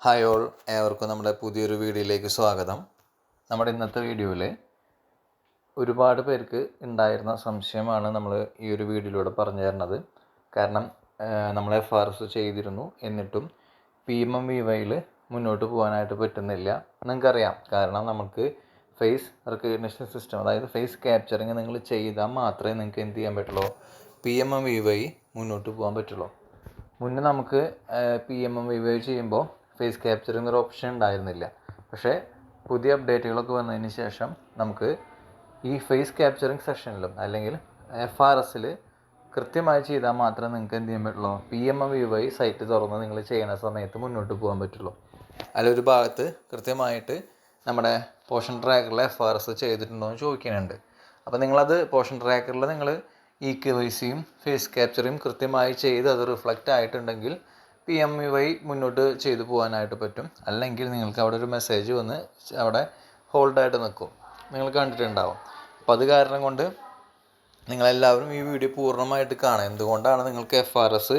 Hi all, ഏവർക്കും നമ്മുടെ പുതിയൊരു വീഡിയോയിലേക്ക് സ്വാഗതം. നമ്മുടെ ഇന്നത്തെ വീഡിയോയിൽ ഒരുപാട് പേർക്ക് ഉണ്ടായിരുന്ന സംശയമാണ് നമ്മൾ ഈ ഒരു വീഡിയോയിലൂടെ പറഞ്ഞു തരുന്നത്. കാരണം നമ്മൾ FRS ചെയ്തിരുന്നു, എന്നിട്ടും PMMVYയിൽ മുന്നോട്ട് പോകാനായിട്ട് പറ്റുന്നില്ല. നിങ്ങൾക്കറിയാം, കാരണം നമുക്ക് ഫേസ് റെക്കഗ്നിഷൻ സിസ്റ്റം, അതായത് ഫേസ് ക്യാപ്ചറിങ് നിങ്ങൾ ചെയ്താൽ മാത്രമേ നിങ്ങൾക്ക് എന്ത് ചെയ്യാൻ പറ്റുള്ളൂ, PMMVY മുന്നോട്ട് പോകാൻ പറ്റുള്ളൂ. മുന്നേ നമുക്ക് PMMVY ചെയ്യുമ്പോൾ ഫേസ് ക്യാപ്ചറിങ് ഒരു ഓപ്ഷൻ ഉണ്ടായിരുന്നില്ല. പക്ഷേ പുതിയ അപ്ഡേറ്റുകളൊക്കെ വന്നതിന് ശേഷം നമുക്ക് ഈ ഫേസ് ക്യാപ്ചറിങ് സെഷനിലും അല്ലെങ്കിൽ FRSൽ കൃത്യമായി ചെയ്താൽ മാത്രമേ നിങ്ങൾക്ക് എന്ത് ചെയ്യാൻ പറ്റുള്ളൂ, PMMVY സൈറ്റ് തുറന്ന് നിങ്ങൾ ചെയ്യുന്ന സമയത്ത് മുന്നോട്ട് പോകാൻ പറ്റുള്ളൂ. അതിലൊരു ഭാഗത്ത് കൃത്യമായിട്ട് നമ്മുടെ പോഷൻ ട്രാക്കറിൽ FRS ചെയ്തിട്ടുണ്ടോ എന്ന് ചോദിക്കുന്നുണ്ട്. അപ്പോൾ നിങ്ങളത് പോഷൻ ട്രാക്കറിൽ നിങ്ങൾ EKYCയും ഫേസ് ക്യാപ്ചറിങ് കൃത്യമായി ചെയ്ത് അത് റിഫ്ലക്റ്റ് ആയിട്ടുണ്ടെങ്കിൽ PMMVY മുന്നോട്ട് ചെയ്തു പോകാനായിട്ട് പറ്റും. അല്ലെങ്കിൽ നിങ്ങൾക്ക് അവിടെ ഒരു മെസ്സേജ് വന്ന് അവിടെ ഹോൾഡായിട്ട് നിൽക്കും, നിങ്ങൾ കണ്ടിട്ടുണ്ടാവും. അപ്പോൾ അത് കാരണം കൊണ്ട് നിങ്ങളെല്ലാവരും ഈ വീഡിയോ പൂർണ്ണമായിട്ട് കാണുക. എന്തുകൊണ്ടാണ് നിങ്ങൾക്ക് FRS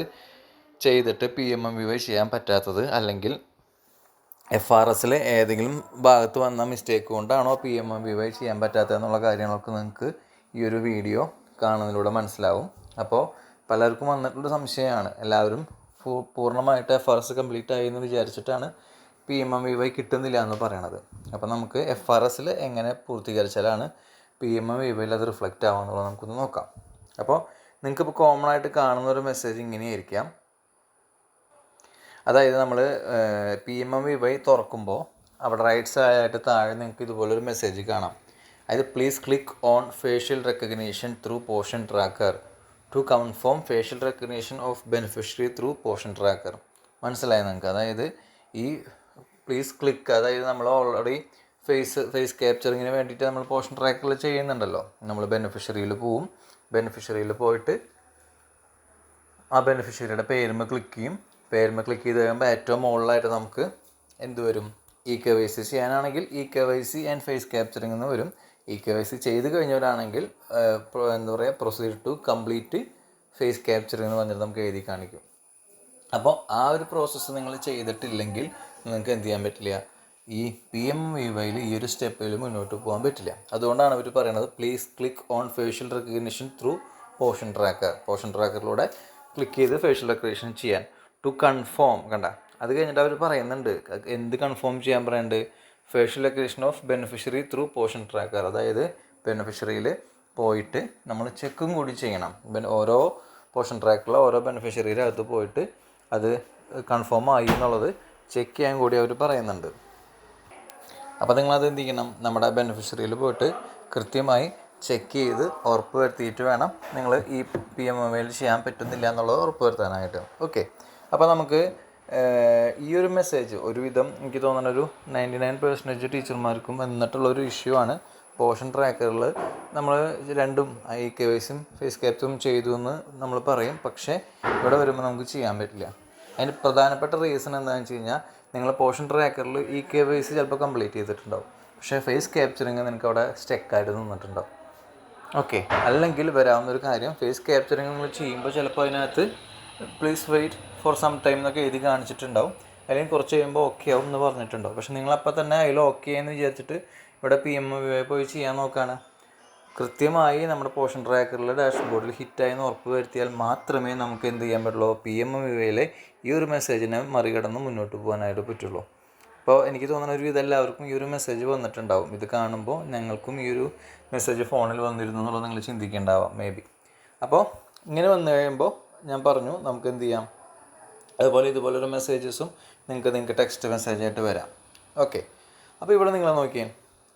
ചെയ്തിട്ട് PMMVY ചെയ്യാൻ പറ്റാത്തത്, അല്ലെങ്കിൽ FRSൽ ഏതെങ്കിലും ഭാഗത്ത് വന്ന മിസ്റ്റേക്ക് കൊണ്ടാണോ PMMVY ചെയ്യാൻ പറ്റാത്തതെന്നുള്ള കാര്യങ്ങളൊക്കെ നിങ്ങൾക്ക് ഈ ഒരു വീഡിയോ കാണുന്നതിലൂടെ മനസ്സിലാവും. അപ്പോൾ പലർക്കും വന്നിട്ടുള്ള സംശയമാണ്, എല്ലാവരും പൂർണ്ണമായിട്ട് FRS കംപ്ലീറ്റ് ആയി എന്ന് വിചാരിച്ചിട്ടാണ് PMMVY കിട്ടുന്നില്ല എന്ന് പറയണത്. അപ്പോൾ നമുക്ക് FRSൽ എങ്ങനെ പൂർത്തീകരിച്ചാലാണ് PMMVYയിൽ അത് റിഫ്ലക്റ്റ് ആവുമെന്നുള്ളത് നമുക്കൊന്ന് നോക്കാം. അപ്പോൾ നിങ്ങൾക്കിപ്പോൾ കോമൺ ആയിട്ട് കാണുന്ന ഒരു മെസ്സേജ് ഇങ്ങനെയായിരിക്കാം. അതായത് നമ്മൾ PMMVY തുറക്കുമ്പോൾ അവിടെ റൈറ്റ് സൈഡായിട്ട് താഴെ നിങ്ങൾക്ക് ഇതുപോലൊരു മെസ്സേജ് കാണാം. അതായത് please click on facial recognition through Poshan tracker to confirm facial recognition of beneficiary through Poshan tracker. മനസ്സിലായി നിങ്ങൾക്ക്? അതായത് ഈ പ്ലീസ് ക്ലിക്ക്, അതായത് നമ്മൾ ഓൾറെഡി ഫേസ് ക്യാപ്ചറിങ്ങിന് വേണ്ടിയിട്ട് നമ്മൾ പോഷൻ ട്രാക്കറിൽ ചെയ്യുന്നുണ്ടല്ലോ. നമ്മൾ ബെനിഫിഷ്യറിയിൽ പോവും, ബെനിഫിഷ്യറിയിൽ പോയിട്ട് ആ ബെനിഫിഷ്യറിയുടെ പേരുമ്മ ക്ലിക്ക് ചെയ്യും. പേരുമ്മ ക്ലിക്ക് ചെയ്ത് കഴിയുമ്പോൾ ഏറ്റവും മുകളിലായിട്ട് നമുക്ക് എന്ത് വരും, EKYC ചെയ്യാനാണെങ്കിൽ EKYC ആൻഡ് ഫേസ് ക്യാപ്ചറിങ് എന്ന് വരും. EKYC ചെയ്ത് കഴിഞ്ഞവരാണെങ്കിൽ എന്താ പറയുക, proceed to complete face capturing എന്ന് പറഞ്ഞിട്ട് നമുക്ക് എഴുതി കാണിക്കും. അപ്പോൾ ആ ഒരു പ്രോസസ്സ് നിങ്ങൾ ചെയ്തിട്ടില്ലെങ്കിൽ നിങ്ങൾക്ക് എന്ത് ചെയ്യാൻ പറ്റില്ല, ഈ PMMVYയിൽ ഈ ഒരു സ്റ്റെപ്പിൽ മുന്നോട്ട് പോകാൻ പറ്റില്ല. അതുകൊണ്ടാണ് അവർ പറയുന്നത് please click on facial recognition through Poshan tracker. Poshan ട്രാക്കറിലൂടെ ക്ലിക്ക് ചെയ്ത് ഫേഷ്യൽ റെക്കഗ്നിഷൻ ചെയ്യാൻ ടു കൺഫേം. കണ്ട, അത് കഴിഞ്ഞിട്ട് അവർ പറയുന്നുണ്ട് എന്ത് കൺഫേം ചെയ്യാൻ പറയുന്നുണ്ട്, facial recognition of beneficiary through Poshan tracker. അതായത് ബെനിഫിഷ്യറിയിൽ പോയിട്ട് നമ്മൾ ചെക്കും കൂടി ചെയ്യണം. ഓരോ പോഷൻ ട്രാക്കറിലെ ഓരോ ബെനിഫിഷ്യറിയുടെ അകത്ത് പോയിട്ട് അത് കൺഫേം ആയി എന്നുള്ളത് ചെക്ക് ചെയ്യാൻ കൂടി അവർ പറയുന്നുണ്ട്. അപ്പോൾ നിങ്ങളത് എന്ത് ചെയ്യണം, നമ്മുടെ ബെനിഫിഷ്യറിയിൽ പോയിട്ട് കൃത്യമായി ചെക്ക് ചെയ്ത് ഉറപ്പ് വരുത്തിയിട്ട് വേണം നിങ്ങൾ ഈ PMMVYയിൽ ചെയ്യാൻ പറ്റുന്നില്ല എന്നുള്ളത് ഉറപ്പ് വരുത്താനായിട്ട്. ഓക്കെ, അപ്പോൾ നമുക്ക് ഈ ഒരു മെസ്സേജ് ഒരുവിധം എനിക്ക് തോന്നുന്ന ഒരു 99% ടീച്ചർമാർക്കും വന്നിട്ടുള്ളൊരു ഇഷ്യൂ ആണ്. പോഷൻ ട്രാക്കറിൽ നമ്മൾ രണ്ടും EKYCയും ഫേസ് ക്യാപ്ചറും ചെയ്തു എന്ന് നമ്മൾ പറയും, പക്ഷേ ഇവിടെ വരുമ്പോൾ നമുക്ക് ചെയ്യാൻ പറ്റില്ല. അതിന് പ്രധാനപ്പെട്ട റീസൺ എന്താണെന്ന് വെച്ച് കഴിഞ്ഞാൽ, നിങ്ങൾ പോഷൻ ട്രാക്കറിൽ EKYC ചിലപ്പോൾ കംപ്ലീറ്റ് ചെയ്തിട്ടുണ്ടാവും, പക്ഷേ ഫേസ് ക്യാപ്ചറിങ് നിങ്ങൾക്ക് അവിടെ സ്റ്റക്കായിട്ട് നിന്നിട്ടുണ്ടാവും. ഓക്കെ, അല്ലെങ്കിൽ വരാവുന്നൊരു കാര്യം, ഫേസ് ക്യാപ്ചറിങ് നിങ്ങൾ ചെയ്യുമ്പോൾ ചിലപ്പോൾ അതിനകത്ത് please wait for some time എന്നൊക്കെ എഴുതി കാണിച്ചിട്ടുണ്ടാവും, അല്ലെങ്കിൽ കുറച്ച് കഴിയുമ്പോൾ ഓക്കെ ആവും എന്ന് പറഞ്ഞിട്ടുണ്ടാവും. പക്ഷേ നിങ്ങളപ്പോൾ തന്നെ അതിൽ ഓക്കെ എന്ന് വിചാരിച്ചിട്ട് ഇവിടെ PMMVY പോയി ചെയ്യാൻ നോക്കുകയാണ്. കൃത്യമായി നമ്മുടെ പോഷൻ ട്രാക്കറിലെ ഡാഷ്ബോർഡിൽ ഹിറ്റായി എന്ന് ഉറപ്പ് വരുത്തിയാൽ മാത്രമേ നമുക്ക് എന്ത് ചെയ്യാൻ പറ്റുള്ളൂ, PMMVYയിലെ ഈ ഒരു മെസ്സേജിനെ മറികടന്ന് മുന്നോട്ട് പോകാനായിട്ട് പറ്റുള്ളൂ. അപ്പോൾ എനിക്ക് തോന്നുന്ന ഒരു ഇതെല്ലാവർക്കും ഈ ഒരു മെസ്സേജ് വന്നിട്ടുണ്ടാവും. ഇത് കാണുമ്പോൾ ഞങ്ങൾക്കും ഈ ഒരു മെസ്സേജ് ഫോണിൽ വന്നിരുന്നു എന്നുള്ളത് നിങ്ങൾ ചിന്തിക്കേണ്ടാവാം മേ ബി. അപ്പോൾ ഇങ്ങനെ വന്നു കഴിയുമ്പോൾ ഞാൻ പറഞ്ഞു നമുക്ക് എന്ത് ചെയ്യാം, അതുപോലെ ഇതുപോലൊരു മെസ്സേജസും നിങ്ങൾക്ക് ടെക്സ്റ്റ് മെസ്സേജായിട്ട് വരാം. ഓക്കെ, അപ്പോൾ ഇവിടെ നിങ്ങൾ നോക്കിയേ,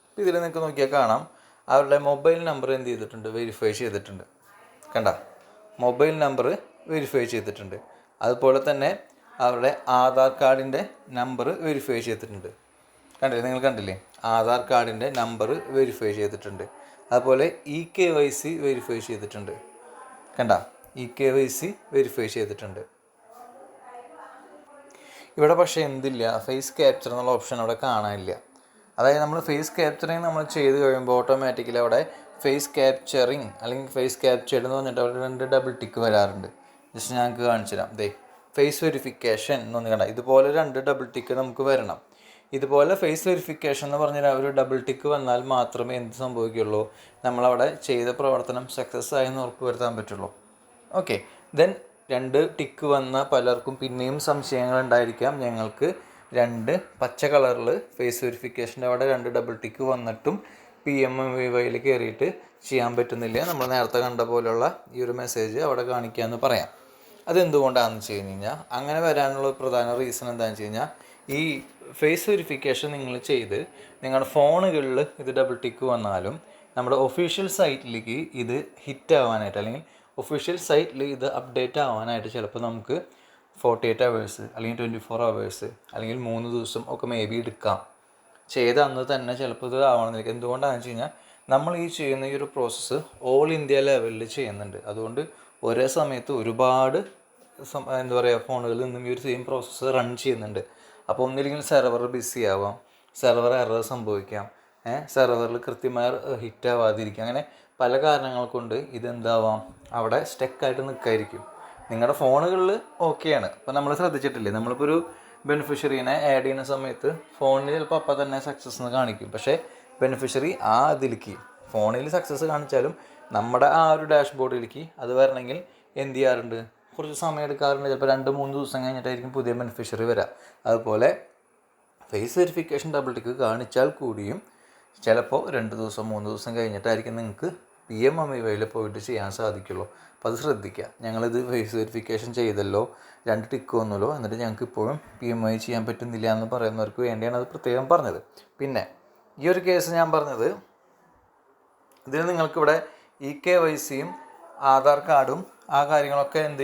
അപ്പോൾ ഇതിൽ നിങ്ങൾക്ക് നോക്കിയാൽ കാണാം അവരുടെ മൊബൈൽ നമ്പർ എന്ത് ചെയ്തിട്ടുണ്ട്, വെരിഫൈ ചെയ്തിട്ടുണ്ട്. കണ്ട, മൊബൈൽ നമ്പർ വെരിഫൈ ചെയ്തിട്ടുണ്ട്. അതുപോലെ തന്നെ അവരുടെ ആധാർ കാർഡിൻ്റെ നമ്പർ വെരിഫൈ ചെയ്തിട്ടുണ്ട്. കണ്ടില്ലേ, നിങ്ങൾ കണ്ടില്ലേ, ആധാർ കാർഡിൻ്റെ നമ്പർ വെരിഫൈ ചെയ്തിട്ടുണ്ട്. അതുപോലെ EKYC വെരിഫൈ ചെയ്തിട്ടുണ്ട്. കണ്ട, EKYC വെരിഫൈ ചെയ്തിട്ടുണ്ട്. ഇവിടെ പക്ഷേ എന്തില്ല, ഫേസ് ക്യാപ്ചർ എന്നുള്ള ഓപ്ഷൻ അവിടെ കാണാനില്ല. അതായത് നമ്മൾ ഫേസ് ക്യാപ്ചറിങ് നമ്മൾ ചെയ്ത് കഴിയുമ്പോൾ ഓട്ടോമാറ്റിക്കലി അവിടെ ഫേസ് ക്യാപ്ചറിങ് അല്ലെങ്കിൽ ഫേസ് ക്യാപ്ചേർഡ് എന്ന് പറഞ്ഞിട്ട് അവിടെ 2 ഡബിൾ ടിക്ക് വരാറുണ്ട്. ജസ്റ്റ് ഞങ്ങൾക്ക് കാണിച്ചു തരാം. ദേ ഫേസ് വെരിഫിക്കേഷൻ എന്നൊന്ന് കണ്ട ഇതുപോലെ 2 ഡബിൾ ടിക്ക് നമുക്ക് വരണം. ഇതുപോലെ ഫേസ് വെരിഫിക്കേഷൻ എന്ന് പറഞ്ഞാൽ ഒരു ഡബിൾ ടിക്ക് വന്നാൽ മാത്രമേ എന്ത് സംഭവിക്കുള്ളൂ, നമ്മളവിടെ ചെയ്ത പ്രവർത്തനം സക്സസ് ആയി എന്ന് ഉറപ്പ് വരുത്താൻ പറ്റുള്ളൂ. ഓക്കെ, ദെൻ 2 ടിക്ക് വന്ന പലർക്കും പിന്നെയും സംശയങ്ങൾ ഉണ്ടായിരിക്കാം. ഞങ്ങൾക്ക് 2 പച്ച കളറിൽ ഫേസ് വെരിഫിക്കേഷൻ്റെ അവിടെ 2 ഡബിൾ ടിക്ക് വന്നിട്ടും PMMVYയിൽ കയറിയിട്ട് ചെയ്യാൻ പറ്റുന്നില്ല. നമ്മൾ നേരത്തെ കണ്ട പോലെയുള്ള ഈ ഒരു മെസ്സേജ് അവിടെ കാണിക്കാമെന്ന് പറയാം. അതെന്തുകൊണ്ടാണെന്ന് വെച്ച് കഴിഞ്ഞാൽ അങ്ങനെ വരാനുള്ള പ്രധാന റീസൺ എന്താണെന്ന് വെച്ച് കഴിഞ്ഞാൽ ഈ ഫേസ് വെരിഫിക്കേഷൻ നിങ്ങൾ ചെയ്ത് നിങ്ങളുടെ ഫോണുകളിൽ ഇത് ഡബിൾ ടിക്ക് വന്നാലും നമ്മുടെ ഒഫീഷ്യൽ സൈറ്റിലേക്ക് ഇത് ഹിറ്റ് ആവാനായിട്ട് അല്ലെങ്കിൽ ഒഫീഷ്യൽ സൈറ്റിൽ ഇത് അപ്ഡേറ്റ് ആവാനായിട്ട് ചിലപ്പോൾ നമുക്ക് 48 hours അല്ലെങ്കിൽ 24 hours അല്ലെങ്കിൽ 3 ദിവസം ഒക്കെ മേ ബി എടുക്കാം. ചെയ്ത അന്ന് തന്നെ ചിലപ്പോൾ ഇത് ആവണമെന്നില്ല. എന്തുകൊണ്ടാണെന്ന് വെച്ച് കഴിഞ്ഞാൽ നമ്മൾ ഈ ചെയ്യുന്ന ഈ ഒരു പ്രോസസ്സ് ഓൾ ഇന്ത്യ ലെവലിൽ ചെയ്യുന്നുണ്ട്. അതുകൊണ്ട് ഒരേ സമയത്ത് ഒരുപാട് എന്താ പറയുക ഫോണുകളിൽ നിന്നും ഈ ഒരു സെയിം പ്രോസസ്സ് റൺ ചെയ്യുന്നുണ്ട്. അപ്പോൾ ഒന്നില്ലെങ്കിൽ സെർവർ ബിസി ആവാം, സെർവർ എറർ സംഭവിക്കാം, സെർവറിൽ കൃത്യമായി ഹിറ്റ് ആവാതിരിക്കും. അങ്ങനെ പല കാരണങ്ങൾ കൊണ്ട് ഇതെന്താവാം അവിടെ സ്റ്റക്കായിട്ട് നിൽക്കായിരിക്കും. നിങ്ങളുടെ ഫോണുകളിൽ ഓക്കെയാണ്. അപ്പോൾ നമ്മൾ ശ്രദ്ധിച്ചിട്ടില്ലേ, നമ്മളിപ്പോൾ ഒരു ബെനിഫിഷ്യറീനെ ആഡ് ചെയ്യുന്ന സമയത്ത് ഫോണിൽ ചിലപ്പോൾ അപ്പം തന്നെ സക്സസ് എന്ന് കാണിക്കും. പക്ഷേ ബെനിഫിഷ്യറി അതിലേക്ക് ഫോണിൽ സക്സസ് കാണിച്ചാലും നമ്മുടെ ആ ഒരു ഡാഷ്ബോർഡിലേക്ക് അത് വരണമെങ്കിൽ എന്ത് ചെയ്യാറുണ്ട്, കുറച്ച് സമയം എടുക്കാറുണ്ട്. ചിലപ്പോൾ 2-3 ദിവസം കഴിഞ്ഞിട്ടായിരിക്കും പുതിയ ബെനിഫിഷ്യറി വരാം. അതുപോലെ ഫേസ് വെരിഫിക്കേഷൻ ഡബിൾ ടിക്ക് കാണിച്ചാൽ കൂടിയും ചിലപ്പോൾ 2 ദിവസം 3 ദിവസം കഴിഞ്ഞിട്ടായിരിക്കും നിങ്ങൾക്ക് PMMVYയിൽ പോയിട്ട് ചെയ്യാൻ സാധിക്കുള്ളൂ. അപ്പോൾ അത് ശ്രദ്ധിക്കുക. ഞങ്ങളിത് ഫേസ് വെരിഫിക്കേഷൻ ചെയ്തല്ലോ, 2 ടിക്ക് വന്നല്ലോ, എന്നിട്ട് ഞങ്ങൾക്ക് ഇപ്പോഴും PMMVY ചെയ്യാൻ പറ്റുന്നില്ല എന്ന് പറയുന്നവർക്ക് വേണ്ടിയാണ് അത് പ്രത്യേകം പറഞ്ഞത്. പിന്നെ ഈ ഒരു കേസ് ഞാൻ പറഞ്ഞത്, ഇതിൽ നിങ്ങൾക്കിവിടെ EKYCയും ആധാർ കാർഡും ആ കാര്യങ്ങളൊക്കെ എന്ത്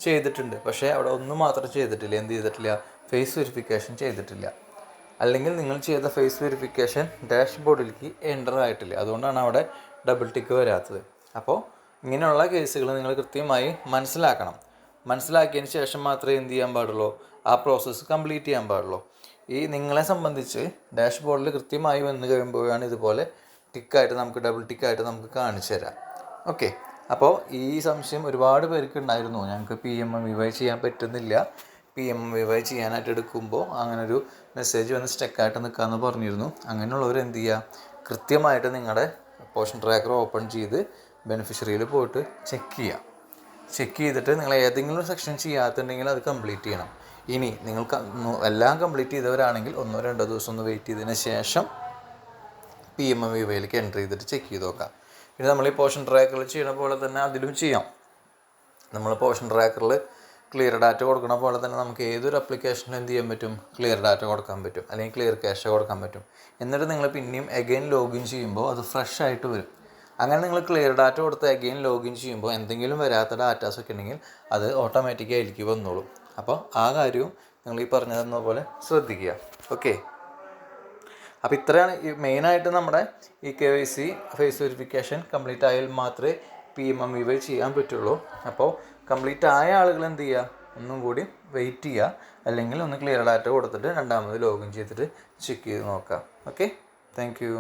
ചെയ്തിട്ടുണ്ട്. പക്ഷേ അവിടെ ഒന്നും മാത്രം ചെയ്തിട്ടില്ല. എന്ത് ചെയ്തിട്ടില്ല? ഫേസ് വെരിഫിക്കേഷൻ ചെയ്തിട്ടില്ല. അല്ലെങ്കിൽ നിങ്ങൾ ചെയ്ത ഫേസ് വെരിഫിക്കേഷൻ ഡാഷ്ബോർഡിലേക്ക് എൻ്റർ ആയിട്ടില്ല. അതുകൊണ്ടാണ് അവിടെ ഡബിൾ ടിക്ക് വരാത്തത്. അപ്പോൾ ഇങ്ങനെയുള്ള കേസുകൾ നിങ്ങൾ കൃത്യമായി മനസ്സിലാക്കിയതിന് ശേഷം മാത്രമേ എന്ത് ചെയ്യാൻ പാടുള്ളൂ, ആ പ്രോസസ്സ് കംപ്ലീറ്റ് ചെയ്യാൻ പാടുള്ളൂ. ഈ നിങ്ങളെ സംബന്ധിച്ച് ഡാഷ്ബോർഡിൽ കൃത്യമായി വന്നു കഴിയുമ്പോഴാണ് ഇതുപോലെ ടിക്കായിട്ട് നമുക്ക് ഡബിൾ ടിക്കായിട്ട് നമുക്ക് കാണിച്ചു തരാം. ഓക്കെ, അപ്പോൾ ഈ സംശയം ഒരുപാട് പേർക്ക് ഉണ്ടായിരുന്നു. ഞങ്ങൾക്ക് PMMVY ചെയ്യാൻ പറ്റുന്നില്ല, PMMVY ചെയ്യാനായിട്ട് എടുക്കുമ്പോൾ അങ്ങനൊരു മെസ്സേജ് വന്ന് സ്റ്റക്കായിട്ട് നിൽക്കാമെന്ന് പറഞ്ഞിരുന്നു. അങ്ങനെയുള്ളവർ എന്ത് ചെയ്യുക, കൃത്യമായിട്ട് നിങ്ങളുടെ പോർഷൻ ട്രാക്കർ ഓപ്പൺ ചെയ്ത് ബെനിഫിഷ്യറിയിൽ പോയിട്ട് ചെക്ക് ചെയ്തിട്ട് നിങ്ങൾ ഏതെങ്കിലും ഒരു സെക്ഷൻ ചെയ്യാത്തുണ്ടെങ്കിൽ അത് കംപ്ലീറ്റ് ചെയ്യണം. ഇനി നിങ്ങൾക്ക് എല്ലാം കംപ്ലീറ്റ് ചെയ്തവരാണെങ്കിൽ 1-2 ദിവസം ഒന്ന് വെയിറ്റ് ചെയ്തതിന് ശേഷം PMMVYയിലേക്ക് എൻ്റർ ചെയ്തിട്ട് ചെക്ക് ചെയ്ത് നോക്കാം. പിന്നെ നമ്മൾ ഈ പോർഷൻ ട്രാക്കറിൽ ചെയ്യുന്ന പോലെ തന്നെ അതിലും ചെയ്യാം. നമ്മൾ പോർഷൻ ട്രാക്കറിൽ ക്ലിയർ ഡാറ്റ കൊടുക്കണ പോലെ തന്നെ നമുക്ക് ഏതൊരു അപ്ലിക്കേഷനിലും എന്ത് ചെയ്യാൻ പറ്റും, ക്ലിയർ ഡാറ്റ കൊടുക്കാൻ പറ്റും, അല്ലെങ്കിൽ ക്ലിയർ ക്യാഷ് കൊടുക്കാൻ പറ്റും. എന്നിട്ട് നിങ്ങൾ പിന്നെയും അഗെയിൻ ലോഗിൻ ചെയ്യുമ്പോൾ അത് ഫ്രഷ് ആയിട്ട് വരും. അങ്ങനെ നിങ്ങൾ ക്ലിയർ ഡാറ്റ കൊടുത്ത് അഗെയിൻ ലോഗിൻ ചെയ്യുമ്പോൾ എന്തെങ്കിലും വരാത്ത ഡാറ്റാസൊക്കെ ഉണ്ടെങ്കിൽ അത് ഓട്ടോമാറ്റിക്കായി അതിലേക്ക് വന്നോളും. അപ്പോൾ ആ കാര്യവും നിങ്ങൾ ഈ പറഞ്ഞതെന്ന പോലെ ശ്രദ്ധിക്കുക. ഓക്കെ, അപ്പോൾ ഇത്രയാണ് മെയിനായിട്ട് നമ്മുടെ EKYC ഫേസ് വെരിഫിക്കേഷൻ കംപ്ലീറ്റ് ആയാൽ മാത്രമേ PMMVY ചെയ്യാൻ പറ്റുള്ളൂ. അപ്പോൾ കംപ്ലീറ്റ് ആയ ആളുകൾ എന്ത് ചെയ്യുക, ഒന്നും കൂടി വെയിറ്റ് ചെയ്യുക, അല്ലെങ്കിൽ ഒന്ന് ക്ലിയർ ഡാറ്റ കൊടുത്തിട്ട് രണ്ടാമത് ലോഗിൻ ചെയ്തിട്ട് ചെക്ക് ചെയ്ത് നോക്കാം. Okay, thank you.